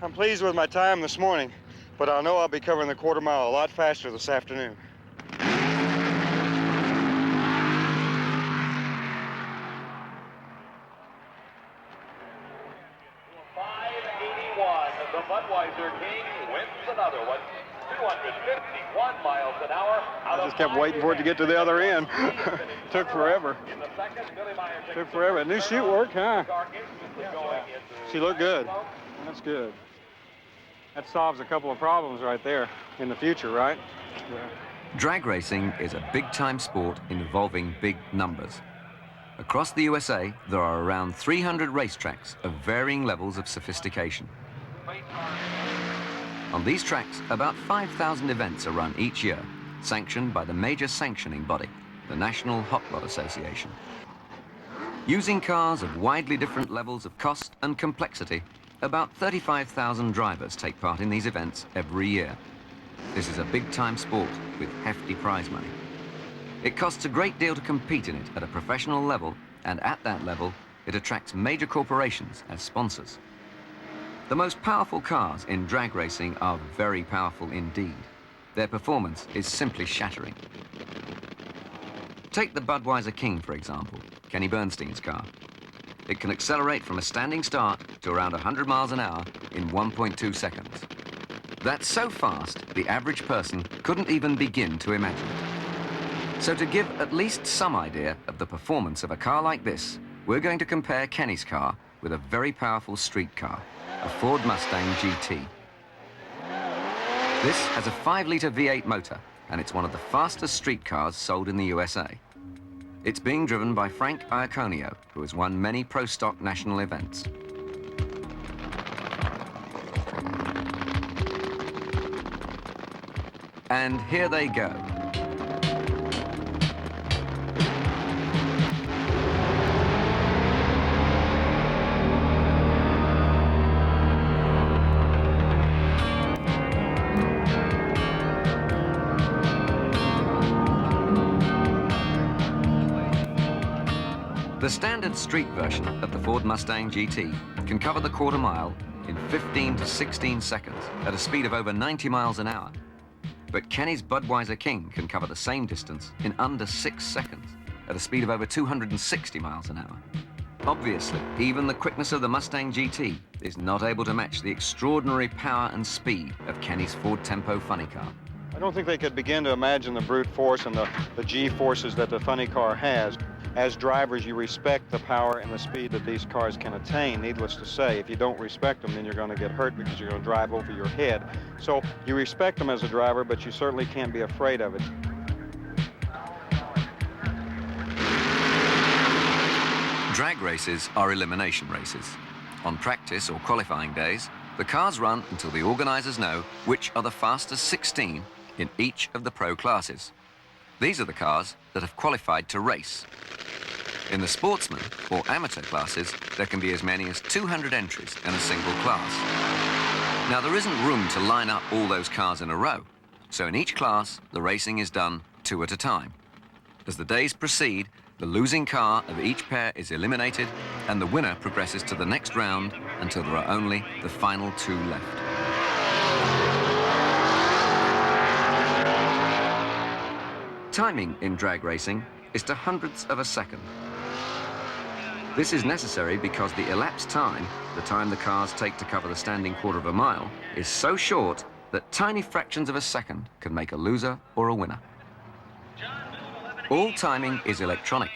I'm pleased with my time this morning, but I know I'll be covering the quarter mile a lot faster this afternoon. 581, the Budweiser King wins another one. 251 miles an hour. I just kept waiting for it to get to the other end. Took forever. Took forever. A new chute worked, huh? She looked good. That's good. That solves a couple of problems right there in the future, right? Yeah. Drag racing is a big-time sport involving big numbers. Across the USA, there are around 300 racetracks of varying levels of sophistication. On these tracks, about 5,000 events are run each year, sanctioned by the major sanctioning body, the National Hot Rod Association. Using cars of widely different levels of cost and complexity, about 35,000 drivers take part in these events every year. This is a big-time sport with hefty prize money. It costs a great deal to compete in it at a professional level, and at that level, it attracts major corporations as sponsors. The most powerful cars in drag racing are very powerful indeed. Their performance is simply shattering. Take the Budweiser King, for example, Kenny Bernstein's car. It can accelerate from a standing start to around 100 miles an hour in 1.2 seconds. That's so fast, the average person couldn't even begin to imagine it. So to give at least some idea of the performance of a car like this, we're going to compare Kenny's car with a very powerful street car, a Ford Mustang GT. This has a 5-litre V8 motor, and it's one of the fastest street cars sold in the USA. It's being driven by Frank Iaconio, who has won many pro stock national events. And here they go. The standard street version of the Ford Mustang GT can cover the quarter mile in 15 to 16 seconds at a speed of over 90 miles an hour. But Kenny's Budweiser King can cover the same distance in under 6 seconds at a speed of over 260 miles an hour. Obviously, even the quickness of the Mustang GT is not able to match the extraordinary power and speed of Kenny's Ford Tempo funny car. I don't think they could begin to imagine the brute force and the G-forces that the funny car has. As drivers, you respect the power and the speed that these cars can attain. Needless to say, if you don't respect them, then you're going to get hurt because you're going to drive over your head. So you respect them as a driver, but you certainly can't be afraid of it. Drag races are elimination races. On practice or qualifying days, the cars run until the organizers know which are the fastest 16 in each of the pro classes. These are the cars that have qualified to race. In the sportsman or amateur classes, there can be as many as 200 entries in a single class. Now, there isn't room to line up all those cars in a row, so in each class, the racing is done 2 at a time. As the days proceed, the losing car of each pair is eliminated, and the winner progresses to the next round until there are only the final 2 left. Timing in drag racing is to hundredths of a second. This is necessary because the elapsed time, the time the cars take to cover the standing quarter of a mile, is so short that tiny fractions of a second can make a loser or a winner. All timing is electronic,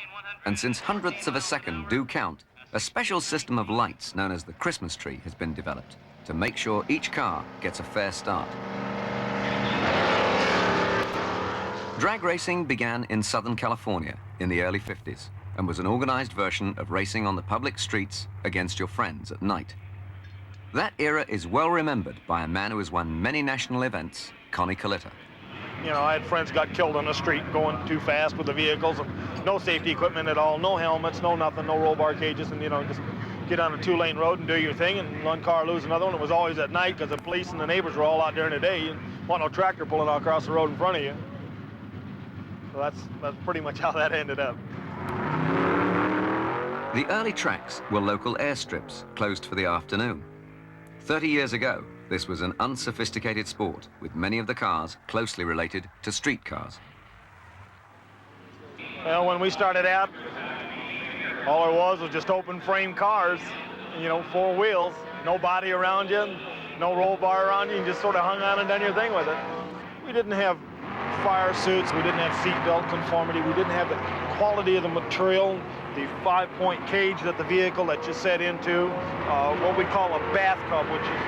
and since hundredths of a second do count, a special system of lights known as the Christmas tree has been developed to make sure each car gets a fair start. Drag racing began in Southern California in the early 50s and was an organized version of racing on the public streets against your friends at night. That era is well remembered by a man who has won many national events, Connie Coletta. You know, I had friends got killed on the street going too fast with the vehicles, and no safety equipment at all, no helmets, no nothing, no roll bar cages, and, you know, just get on a 2-lane road and do your thing, and one car lose another one. It was always at night because the police and the neighbors were all out during the day. You didn't want no tractor pulling across the road in front of you. So that's pretty much how that ended up. The early tracks were local airstrips closed for the afternoon. 30 years ago, this was an unsophisticated sport with many of the cars closely related to street cars. Well, when we started out, all there was just open frame cars, you know, 4 wheels, no body around you, no roll bar around you, you just sort of hung on and done your thing with it. We didn't have fire suits, we didn't have seatbelt conformity, we didn't have the quality of the material, the 5-point cage that the vehicle that you set into, what we call a bathtub, which is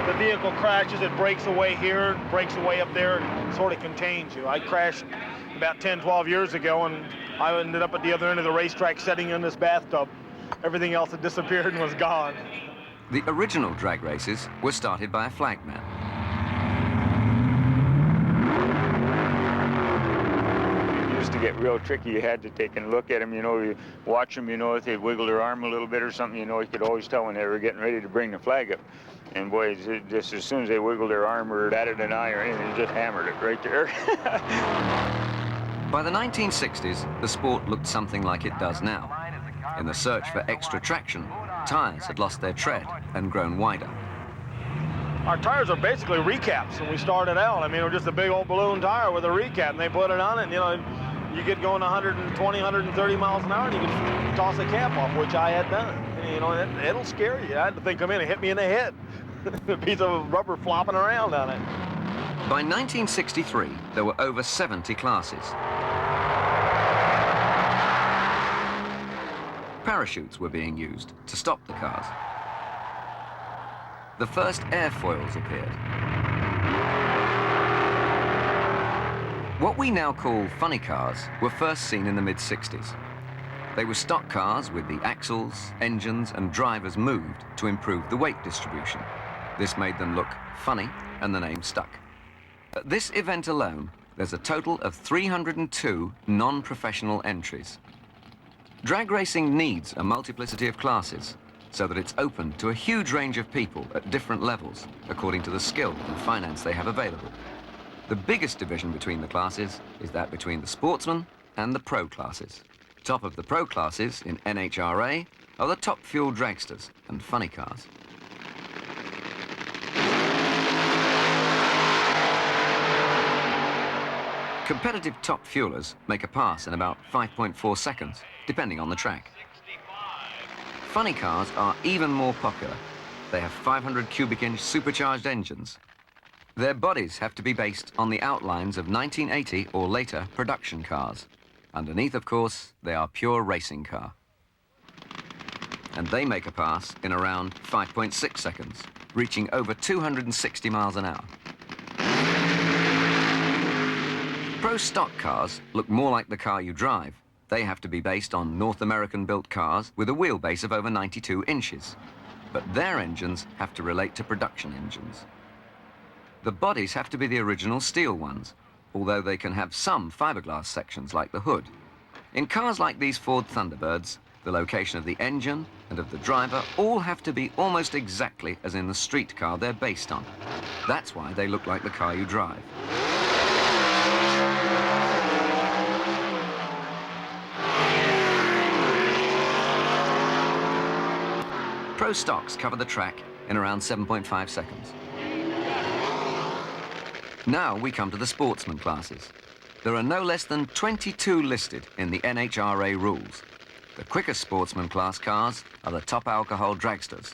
the vehicle crashes, it breaks away here, breaks away up there, and sort of contains you. I crashed about 10, 12 years ago, and I ended up at the other end of the racetrack sitting in this bathtub. Everything else had disappeared and was gone. The original drag races were started by a flagman. It used to get real tricky. You had to take a look at them, you know, you watch them, you know, if they wiggle their arm a little bit or something, you know, you could always tell when they were getting ready to bring the flag up. And boy, just as soon as they wiggled their arm or batted an eye or anything, they just hammered it right there. By the 1960s, the sport looked something like it does now. In the search for extra traction, tires had lost their tread and grown wider. Our tires are basically recaps when we started out. I mean, it was just a big old balloon tire with a recap, and they put it on it, and, you know, you get going 120, 130 miles an hour, and you can toss a cap off, which I had done. And, you know, it'll scare you. I had the thing come in and hit me in the head. A piece of rubber flopping around on it. By 1963, there were over 70 classes. Parachutes were being used to stop the cars. The first airfoils appeared. What we now call funny cars were first seen in the mid-60s. They were stock cars with the axles, engines, and drivers moved to improve the weight distribution. This made them look funny, and the name stuck. At this event alone, there's a total of 302 non-professional entries. Drag racing needs a multiplicity of classes so that it's open to a huge range of people at different levels according to the skill and finance they have available. The biggest division between the classes is that between the sportsman and the pro classes. Top of the pro classes in NHRA are the top fuel dragsters and funny cars. Competitive top fuelers make a pass in about 5.4 seconds, depending on the track. Funny cars are even more popular. They have 500 cubic inch supercharged engines. Their bodies have to be based on the outlines of 1980 or later production cars. Underneath, of course, they are pure racing car. And they make a pass in around 5.6 seconds, reaching over 260 miles an hour. Pro stock cars look more like the car you drive. They have to be based on North American-built cars with a wheelbase of over 92 inches. But their engines have to relate to production engines. The bodies have to be the original steel ones, although they can have some fiberglass sections like the hood. In cars like these Ford Thunderbirds, the location of the engine and of the driver all have to be almost exactly as in the street car they're based on. That's why they look like the car you drive. Pro stocks cover the track in around 7.5 seconds. Now we come to the sportsman classes. There are no less than 22 listed in the NHRA rules. The quickest sportsman class cars are the top alcohol dragsters.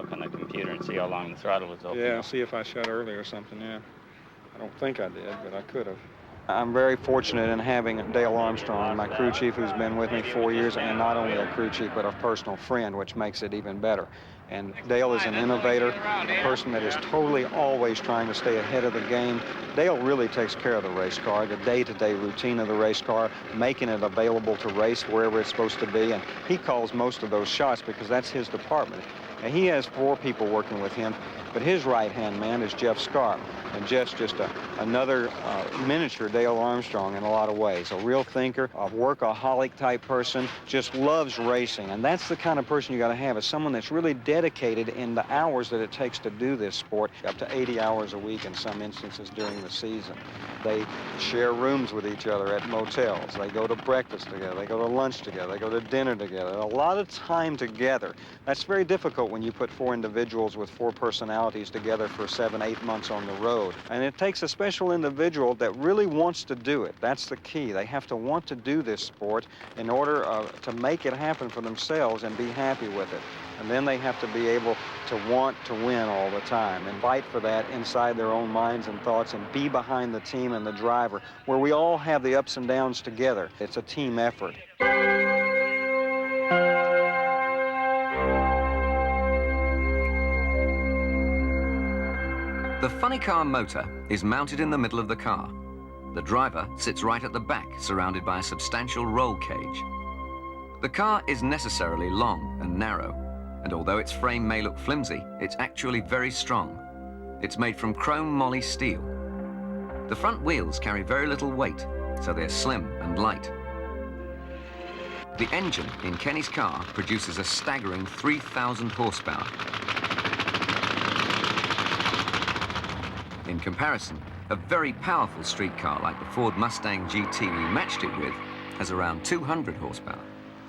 open the computer and see how long the throttle was open. Yeah, see if I shut early or something, yeah. I don't think I did, but I could have. I'm very fortunate in having Dale Armstrong, my crew chief, who's been with me 4 years, and not only a crew chief, but a personal friend, which makes it even better. And Dale is an innovator, a person that is totally always trying to stay ahead of the game. Dale really takes care of the race car, the day-to-day routine of the race car, making it available to race wherever it's supposed to be, and he calls most of those shots because that's his department. And he has 4 people working with him, but his right-hand man is Jeff Scarp. And Jeff's just another miniature Dale Armstrong in a lot of ways. A real thinker, a workaholic type person, just loves racing. And that's the kind of person you got to have, is someone that's really dedicated in the hours that it takes to do this sport, up to 80 hours a week in some instances during the season. They share rooms with each other at motels. They go to breakfast together. They go to lunch together. They go to dinner together. A lot of time together. That's very difficult when you put 4 individuals with 4 personalities together for 7, 8 months on the road. And it takes a special individual that really wants to do it. That's the key. They have to want to do this sport in order to make it happen for themselves and be happy with it. And then they have to be able to want to win all the time and fight for that inside their own minds and thoughts and be behind the team and the driver, where we all have the ups and downs together. It's a team effort. The funny car motor is mounted in the middle of the car. The driver sits right at the back, surrounded by a substantial roll cage. The car is necessarily long and narrow, and although its frame may look flimsy, it's actually very strong. It's made from chrome moly steel. The front wheels carry very little weight, so they're slim and light. The engine in Kenny's car produces a staggering 3,000 horsepower. In comparison, a very powerful street car like the Ford Mustang GT we matched it with has around 200 horsepower.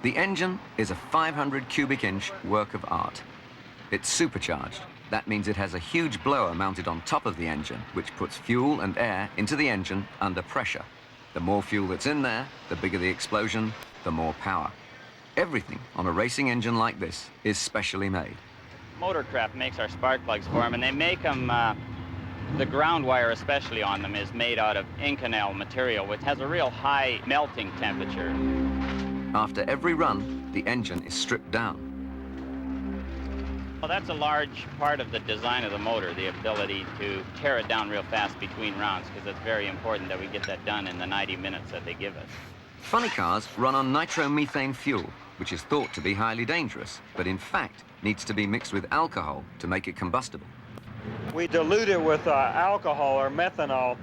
The engine is a 500 cubic inch work of art. It's supercharged. That means it has a huge blower mounted on top of the engine, which puts fuel and air into the engine under pressure. The more fuel that's in there, the bigger the explosion, the more power. Everything on a racing engine like this is specially made. Motorcraft makes our spark plugs for them, and they make them, the ground wire especially on them is made out of Inconel material, which has a real high melting temperature. After every run, the engine is stripped down. Well, that's a large part of the design of the motor, the ability to tear it down real fast between rounds, because it's very important that we get that done in the 90 minutes that they give us. Funny cars run on nitromethane fuel, which is thought to be highly dangerous, but in fact needs to be mixed with alcohol to make it combustible. We dilute it with alcohol or methanol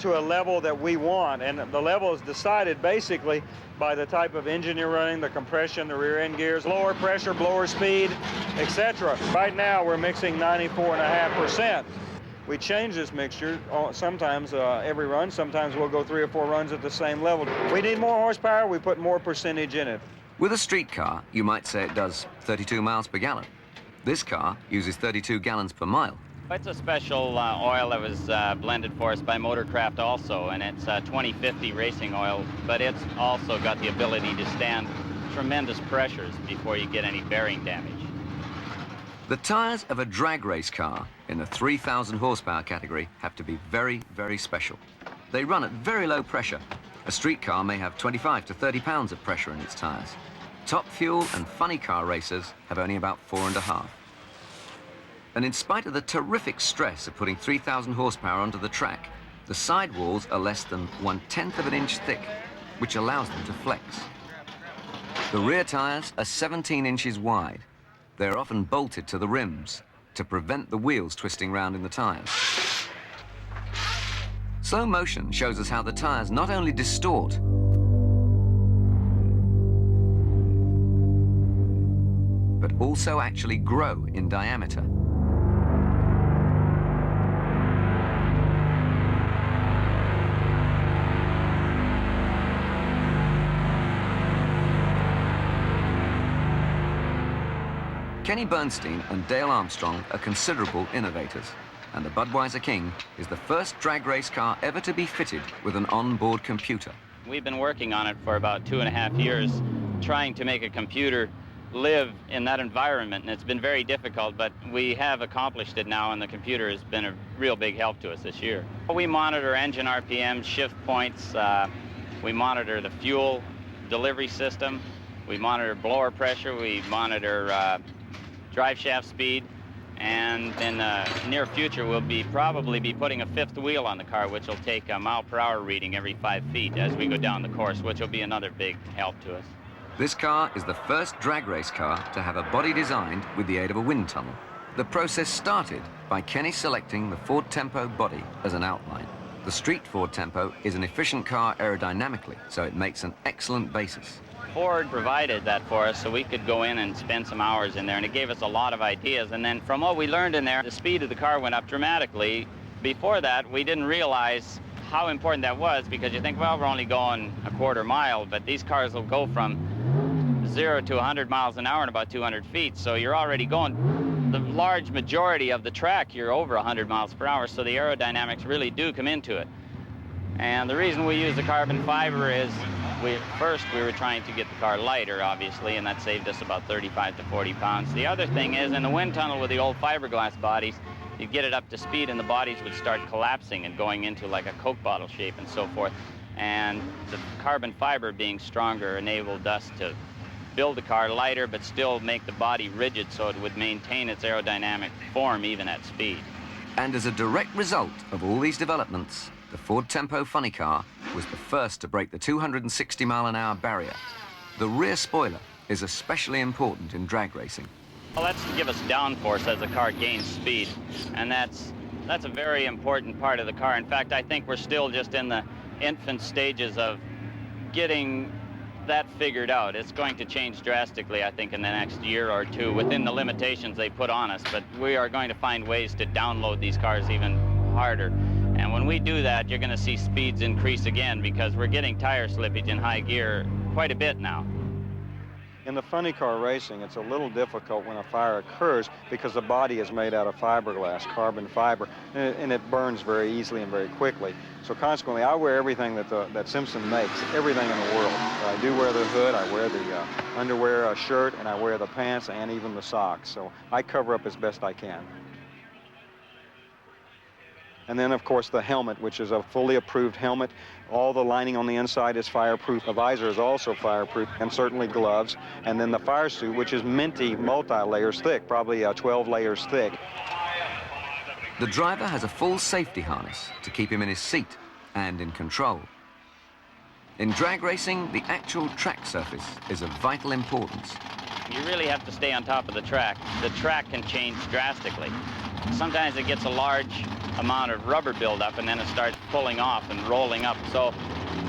to a level that we want, and the level is decided basically by the type of engine you're running, the compression, the rear end gears, lower pressure, blower speed, etc. Right now we're mixing 94.5%. We change this mixture sometimes every run. Sometimes we'll go 3 or 4 runs at the same level. We need more horsepower, we put more percentage in it. With a street car, you might say it does 32 miles per gallon. This car uses 32 gallons per mile. It's a special oil that was blended for us by Motorcraft also, and it's 2050 racing oil, but it's also got the ability to stand tremendous pressures before you get any bearing damage. The tires of a drag race car in the 3,000 horsepower category have to be very, very special. They run at very low pressure. A street car may have 25 to 30 pounds of pressure in its tires. Top Fuel and funny car racers have only about 4.5. And in spite of the terrific stress of putting 3,000 horsepower onto the track, the sidewalls are less than 1/10 of an inch thick, which allows them to flex. The rear tires are 17 inches wide. They're often bolted to the rims to prevent the wheels twisting round in the tires. Slow motion shows us how the tires not only distort, but also actually grow in diameter. Kenny Bernstein and Dale Armstrong are considerable innovators, and the Budweiser King is the first drag race car ever to be fitted with an onboard computer. We've been working on it for about 2.5 years, trying to make a computer live in that environment, and it's been very difficult, but we have accomplished it now, and the computer has been a real big help to us this year. We monitor engine RPM, shift points, we monitor the fuel delivery system, we monitor blower pressure, we monitor drive shaft speed, and in the near future we'll probably be putting a fifth wheel on the car, which will take a mile-per-hour reading every 5 feet as we go down the course, which will be another big help to us. This car is the first drag race car to have a body designed with the aid of a wind tunnel. The process started by Kenny selecting the Ford Tempo body as an outline. The street Ford Tempo is an efficient car aerodynamically, so it makes an excellent basis. Ford provided that for us so we could go in and spend some hours in there, and it gave us a lot of ideas. And then from what we learned in there, the speed of the car went up dramatically. Before that, we didn't realize how important that was, because you think, well, we're only going a quarter mile, but these cars will go from 0 to 100 miles an hour in about 200 feet, so you're already going, the large majority of the track, you're over 100 miles per hour, so the aerodynamics really do come into it. And the reason we use the carbon fiber is, first we were trying to get the car lighter, obviously, and that saved us about 35 to 40 pounds. The other thing is, in the wind tunnel with the old fiberglass bodies, you'd get it up to speed and the bodies would start collapsing and going into like a Coke bottle shape and so forth. And the carbon fiber being stronger enabled us to build the car lighter but still make the body rigid so it would maintain its aerodynamic form even at speed. And as a direct result of all these developments, the Ford Tempo funny car was the first to break the 260-mile-an-hour barrier. The rear spoiler is especially important in drag racing. Well, that's to give us downforce as the car gains speed, and that's a very important part of the car. In fact, I think we're still just in the infant stages of getting that figured out. It's going to change drastically, I think, in the next year or two within the limitations they put on us, but we are going to find ways to download these cars even harder. And when we do that, you're going to see speeds increase again, because we're getting tire slippage in high gear quite a bit now. In the funny car racing, it's a little difficult when a fire occurs because the body is made out of fiberglass, carbon fiber, and it burns very easily and very quickly. So consequently, I wear everything that Simpson makes, everything in the world. I do wear the hood, I wear the underwear, shirt, and I wear the pants and even the socks. So I cover up as best I can. And then, of course, the helmet, which is a fully approved helmet. All the lining on the inside is fireproof. The visor is also fireproof, and certainly gloves. And then the fire suit, which is minty multi-layers thick, probably 12 layers thick. The driver has a full safety harness to keep him in his seat and in control. In drag racing, the actual track surface is of vital importance. You really have to stay on top of the track. The track can change drastically. Sometimes it gets a large amount of rubber buildup and then it starts pulling off and rolling up. So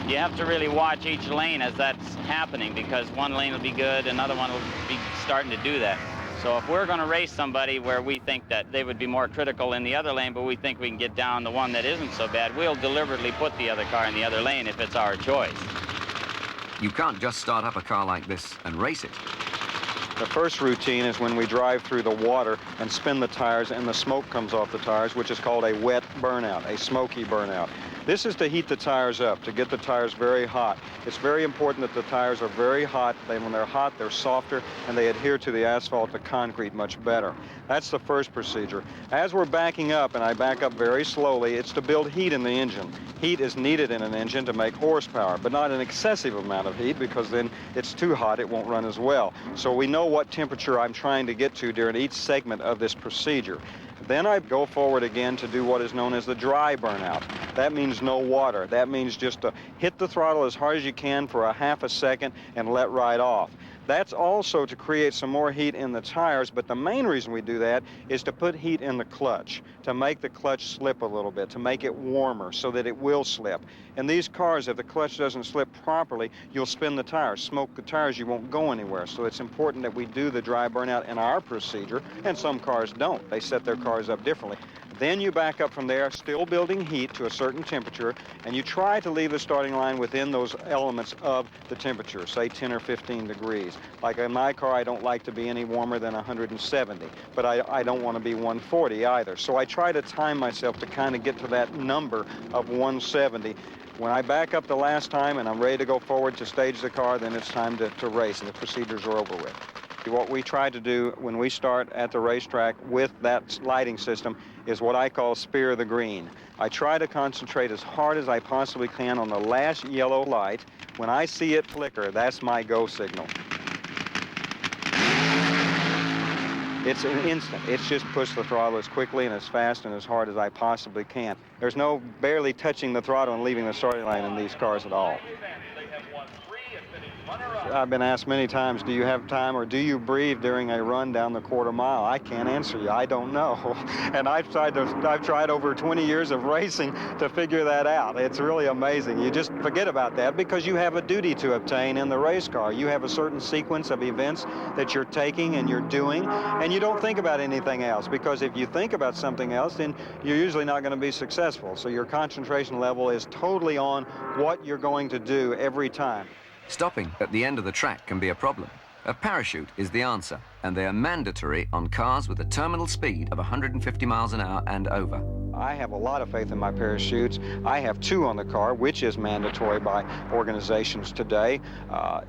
you have to really watch each lane as that's happening, because one lane will be good, another one will be starting to do that. So if we're going to race somebody where we think that they would be more critical in the other lane, but we think we can get down the one that isn't so bad, we'll deliberately put the other car in the other lane if it's our choice. You can't just start up a car like this and race it. The first routine is when we drive through the water and spin the tires and the smoke comes off the tires, which is called a wet burnout, a smoky burnout. This is to heat the tires up, to get the tires very hot. It's very important that the tires are very hot. When they're hot, they're softer, and they adhere to the asphalt, the concrete, much better. That's the first procedure. As we're backing up, and I back up very slowly, it's to build heat in the engine. Heat is needed in an engine to make horsepower, but not an excessive amount of heat, because then it's too hot, it won't run as well. So we know what temperature I'm trying to get to during each segment of this procedure. Then I go forward again to do what is known as the dry burnout. That means no water. That means just to hit the throttle as hard as you can for a half a second and let right off. That's also to create some more heat in the tires, but the main reason we do that is to put heat in the clutch, to make the clutch slip a little bit, to make it warmer so that it will slip. In these cars, if the clutch doesn't slip properly, you'll spin the tires, smoke the tires, you won't go anywhere. So it's important that we do the dry burnout in our procedure, and some cars don't. They set their cars up differently. Then you back up from there, still building heat to a certain temperature, and you try to leave the starting line within those elements of the temperature, say 10 or 15 degrees. Like in my car, I don't like to be any warmer than 170, but I don't want to be 140 either. So I try to time myself to kind of get to that number of 170. When I back up the last time and I'm ready to go forward to stage the car, then it's time to race, and the procedures are over with. What we try to do when we start at the racetrack with that lighting system is what I call spear the green. I try to concentrate as hard as I possibly can on the last yellow light. When I see it flicker, that's my go signal. It's an instant. It's just push the throttle as quickly and as fast and as hard as I possibly can. There's no barely touching the throttle and leaving the starting line in these cars at all. I've been asked many times, do you have time or do you breathe during a run down the quarter mile? I can't answer you. I don't know. And I've tried over 20 years of racing to figure that out. It's really amazing. You just forget about that because you have a duty to obtain in the race car. You have a certain sequence of events that you're taking and you're doing, and you don't think about anything else, because if you think about something else, then you're usually not going to be successful. So your concentration level is totally on what you're going to do every time. Stopping at the end of the track can be a problem. A parachute is the answer, and they are mandatory on cars with a terminal speed of 150 miles an hour and over. I have a lot of faith in my parachutes. I have 2 on the car, which is mandatory by organizations today.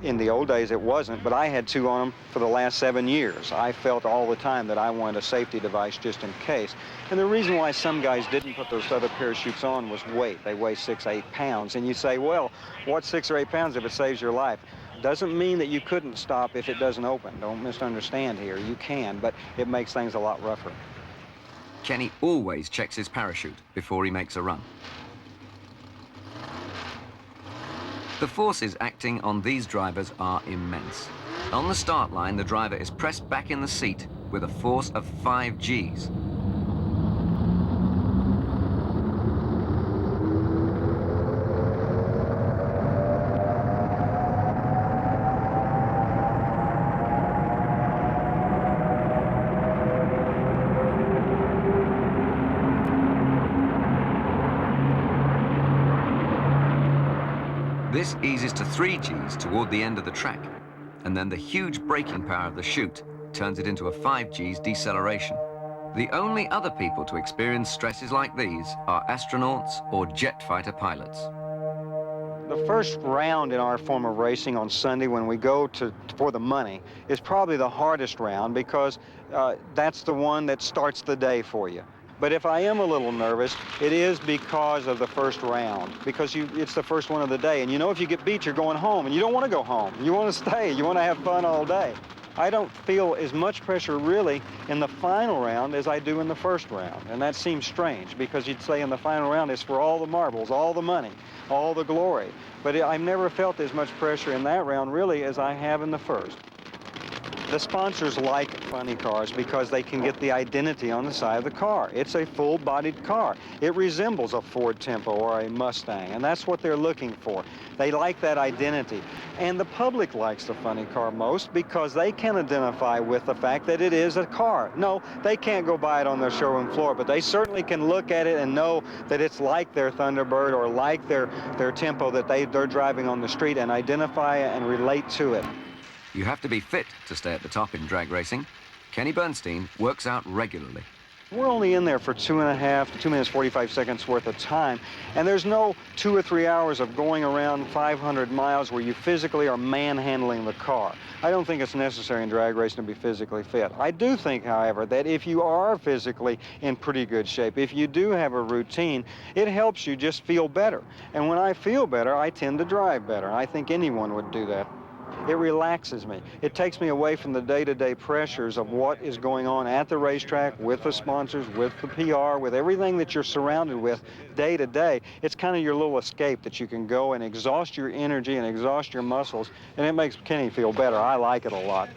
In the old days, it wasn't, but I had 2 on them for the last 7 years. I felt all the time that I wanted a safety device just in case. And the reason why some guys didn't put those other parachutes on was weight. They weigh 6 or 8 pounds. And you say, well, what's 6 or 8 pounds if it saves your life? Doesn't mean that you couldn't stop if it doesn't open. Don't misunderstand here. You can, but it makes things a lot rougher. Kenny always checks his parachute before he makes a run. The forces acting on these drivers are immense. On the start line, the driver is pressed back in the seat with a force of 5 Gs. This eases to 3 Gs toward the end of the track, and then the huge braking power of the chute turns it into a 5 Gs deceleration. The only other people to experience stresses like these are astronauts or jet fighter pilots. The first round in our form of racing on Sunday when we go for the money is probably the hardest round because that's the one that starts the day for you. But if I am a little nervous, it is because of the first round, because it's the first one of the day. And you know if you get beat, you're going home, and you don't want to go home. You want to stay. You want to have fun all day. I don't feel as much pressure really in the final round as I do in the first round. And that seems strange because you'd say in the final round it's for all the marbles, all the money, all the glory. But I've never felt as much pressure in that round really as I have in the first. The sponsors like funny cars because they can get the identity on the side of the car. It's a full-bodied car. It resembles a Ford Tempo or a Mustang, and that's what they're looking for. They like that identity. And the public likes the funny car most because they can identify with the fact that it is a car. No, they can't go buy it on their showroom floor, but they certainly can look at it and know that it's like their Thunderbird or like their Tempo that they're driving on the street and identify and relate to it. You have to be fit to stay at the top in drag racing. Kenny Bernstein works out regularly. We're only in there for 2 minutes 45 seconds worth of time, and there's no 2 or 3 hours of going around 500 miles where you physically are manhandling the car. I don't think it's necessary in drag racing to be physically fit. I do think, however, that if you are physically in pretty good shape, if you do have a routine, it helps you just feel better. And when I feel better, I tend to drive better. I think anyone would do that. It relaxes me. It takes me away from the day-to-day pressures of what is going on at the racetrack, with the sponsors, with the PR, with everything that you're surrounded with day to day. It's kind of your little escape that you can go and exhaust your energy and exhaust your muscles, and it makes Kenny feel better. I like it a lot.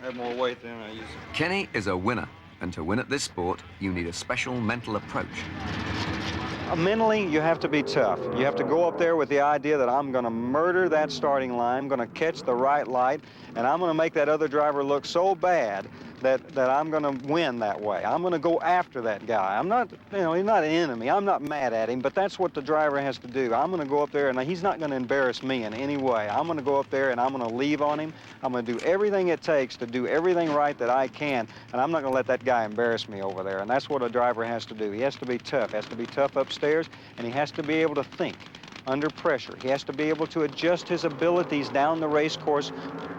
I have more weight than I used to. Kenny is a winner, and to win at this sport, you need a special mental approach. Mentally, you have to be tough. You have to go up there with the idea that I'm going to murder that starting line, I'm going to catch the right light, and I'm going to make that other driver look so bad that I'm going to win that way. I'm going to go after that guy. I'm not, he's not an enemy. I'm not mad at him, but that's what the driver has to do. I'm going to go up there, and he's not going to embarrass me in any way. I'm going to go up there, and I'm going to leave on him. I'm going to do everything it takes to do everything right that I can, and I'm not going to let that guy embarrass me over there. And that's what a driver has to do. He has to be tough. He has to be tough upstairs, and he has to be able to think. under pressure. He has to be able to adjust his abilities down the race course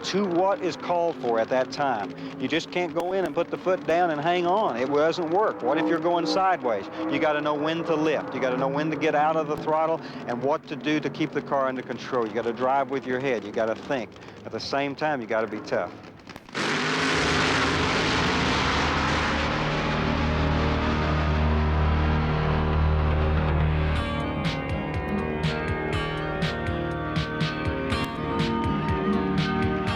to what is called for at that time. You just can't go in and put the foot down and hang on. It doesn't work. What if you're going sideways? You got to know when to lift. You got to know when to get out of the throttle and what to do to keep the car under control. You got to drive with your head. You got to think. At the same time, you got to be tough.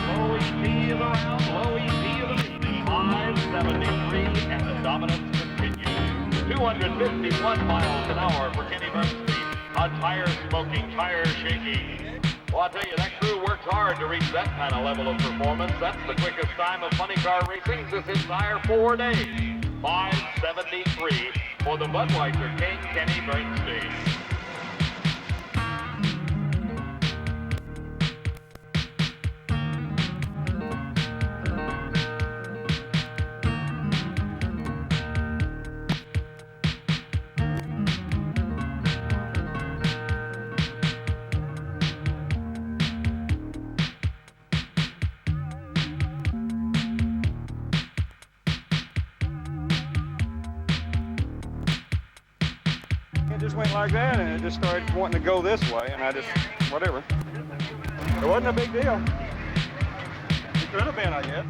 Low EP is around, low EP is a lead. 573, and the dominance continues. 251 miles an hour for Kenny Bernstein. A tire smoking, tire shaking. Well, I'll tell you, that crew works hard to reach that kind of level of performance. That's the quickest time of funny car racing this entire 4 days. 573 for the Budweiser King, Kenny Bernstein. It just went like that, and it just started wanting to go this way, and I just, whatever. It wasn't a big deal. It could have been, I guess.